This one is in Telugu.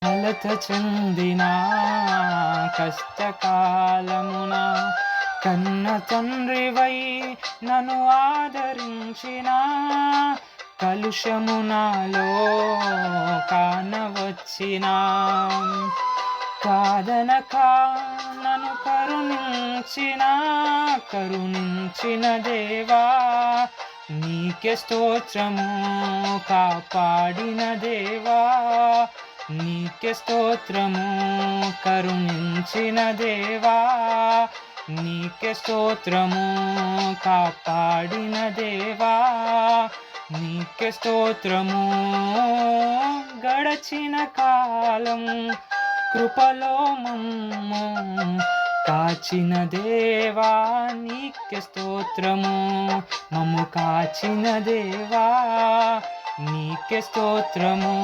కలత చెందిన కష్టకాలమున కన్న తండ్రివై నన్ను ఆదరించిన కలుషము నాలో కానవచ్చిన కాదనక నన్ను కరుణించిన దేవా నీకే స్తోత్రము. కాపాడిన దేవా నీకే స్తోత్రము. కరుణించిన దేవా నీకే స్తోత్రము. కాపాడిన దేవా నీకే స్తోత్రము. గడచిన కాలం కృపలో మమ్ము కాచిన దేవా నీకే స్తోత్రము. మమ్ము కాచిన దేవా నీకే స్తోత్రము.